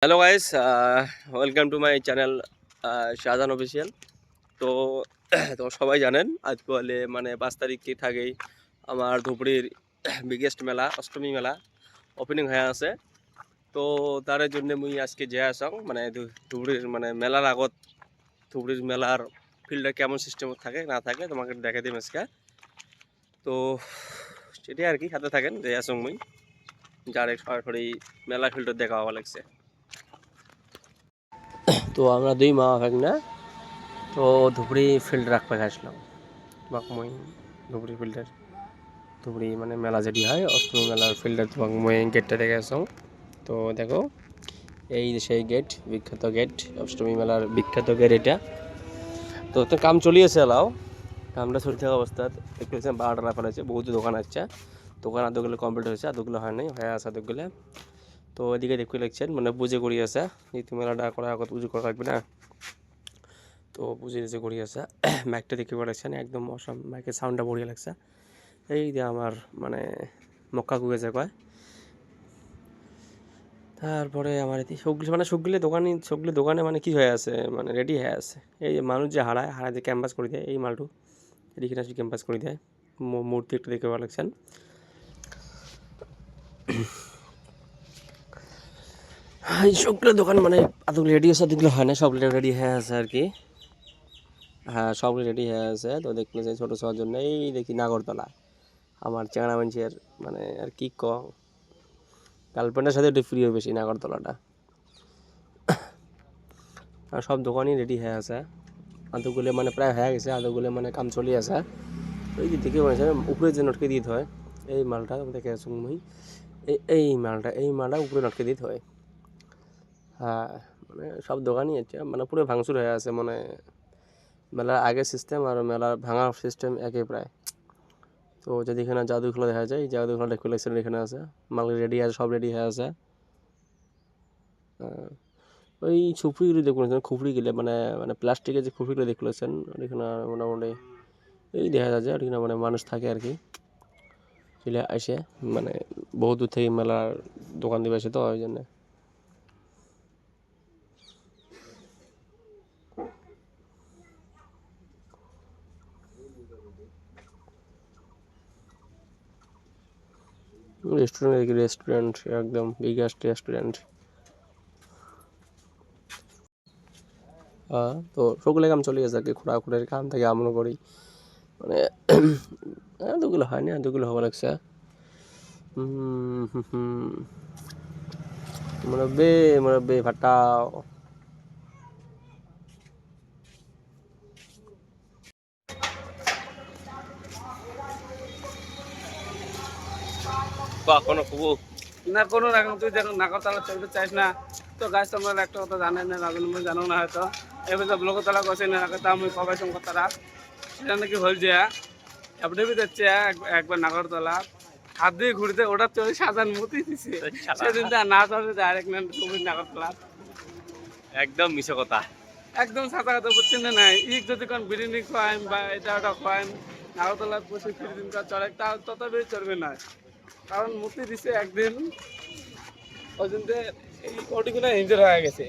Hello guys, welcome to my channel Shahjahan official. তো তো সবাই জানেন আজকে হলে মানে 5 তারিখ থাকেই আমার ধুবড়ির বিগেস্ট মেলা অষ্টমী মেলা ওপেনিং হয়ে আছে। তো তার জন্য মুই আজকে যে আসং মানে ধুবড়ির মানে মেলার আগত ধুবড়ির মেলার ফিল্ডে কেমন সিস্টেম থাকে না থাকে তোমাকে দেখে দিম আজকে। তো সেটাই আর কি, সাথে থাকেন যে আসং মুই যার সরাসরি মেলা ফিল্ডে দেখা হওয়া লাগছে। তো আমরা দুই মা ভাগনা তো ধুবড়ি ফিল্ড রাখতে আসলাম বাকমই ধুবড়ি ফিল্ডের ধুবড়ি মানে মেলা যেটি হয় অষ্টমী মেলার ফিল্ডের বাকমই গেটটা দেখে আসো। তো দেখো এই যে সেই গেট, বিখ্যাত গেট, অষ্টমী মেলার বিখ্যাত গেট এটা। তো তো কাম চলিয়েছে এলাও, কামটা চলতে থাকা অবস্থায় দেখতেছেন 12টা না ফেলেছে, বহুত দোকান আছে। দোকান আদগুলো কমপ্লিট হয়েছে, আদগুলো হয় নাই, হয়ে আছে আদগুলো। তো এদিকে দেখতে লাগছেন মানে পুজো করি আছে, এই তো মেলাটা করার আগত পুজো করা লাগবে না। তো পুজো টুজো করি আছে মাইকটা দেখতে পাচ্ছেন একদম অসম, মাইকের সাউন্ডটা বড়িয়া লাগছে। এই যে আমার মানে মক্কা কুয়েছে কয়। তারপরে আমার এটি সবগুলি মানে সবগুলি দোকানে মানে কি হয়ে আছে মানে রেডি হয়ে আছে। এই যে মানুষ যে হারায় যে ক্যাম্পাস করে দেয় এই মালটু এদিকে আসি ক্যাম্পাস করে দেয়। মূর্তি একটু দেখতে পাচ্ছেন। এই সবগুলো দোকান মানে এতগুলো রেডি আছে, এতগুলো হয় না, সবগুলো রেডি হয়ে আছে আর কি। হ্যাঁ সবগুলো রেডি হয়ে আছে। তো দেখলে যে ছোটো ছোঁয়ার জন্য এই দেখি নাগরতলা আমার চেংড়া মানুষের মানে আর কি গার্লফ্রেন্ডের সাথে একটু প্রিয় বেশি নাগরতলাটা। আর সব দোকানই রেডি হয়ে আছে, আদগুলো মানে প্রায় হয়ে গেছে, আদগুলো মানে কাম চলি আছে। ওই দিক থেকে মানে উপরে যে নটকে দিতে হয় এই মালটা দেখে আসুন মুই, এই মালটা উপরে নটকে দিতে হয়। হ্যাঁ মানে সব দোকানই আছে মানে পুরো ভাঙচুর হয়ে আছে, মানে মেলার আগের সিস্টেম আর মেলার ভাঙার সিস্টেম একই প্রায়। তো যদি এখানে জাদুঘর দেখা যায়, এই জাদুঘরটা খুলেছেন এখানে আছে, মাল রেডি আছে, সব রেডি হয়ে আছে। ওই খুপড়িগুলি দেখলেছেন, খুপড়ি গেলে মানে মানে প্লাস্টিকের যে খুপড়িগুলো দেখলেছেন এখানে মোটামুটি এই দেখা যায় যে এখানে মানে মানুষ থাকে আর কি, চলে আসে মানে বহু দূর থেকে মেলার দোকান দিবে আসে, তো ওই জন্য রেস্টুরেন্ট একদম বিগেস্ট রেস্টুরেন্ট। হ্যাঁ তো সকলে কাম চলে গেছে আর কি, খোঁড়াখুড়ের কাম থেকে আমরা করি মানে এতগুলো হয় না, এতগুলো হওয়া লাগছে। মুরব্বি মুরব্বি ফাটাও। কোনো খুব না কোনো রকম তুই দেখুন নাগরতলা চলতে চাইস না তো গাছ তোমরা একটা কথা জানেন না, রাজনীতি জানো না হয়তো এবার তো ব্লকতলা গেছে না রাখতে আমি কবে সঙ্গে তারা সেটা নাকি হলছে আপনি বি যাচ্ছে একবার নাগরতলা হাত দিয়ে ঘুরতে ওটা চলে সাজান মতি দিছে সেদিন না চলে ডাইরেক্ট না তুমি নাগরতলা একদম মিশা কথা। একদম সাদা কথা বুঝছেন না নাই ইক যদি কোন বিরিয়ানি খোয়াইন বা এটা ওটা খোয়াইন নাগরতলার বসে ফিরিদিন চলে তা তত বেশি চলবে না, কারণ মূর্তি দিছে একদিন ওই জন্য এই ওটিগুলো ইঞ্জুর হয়ে গেছে।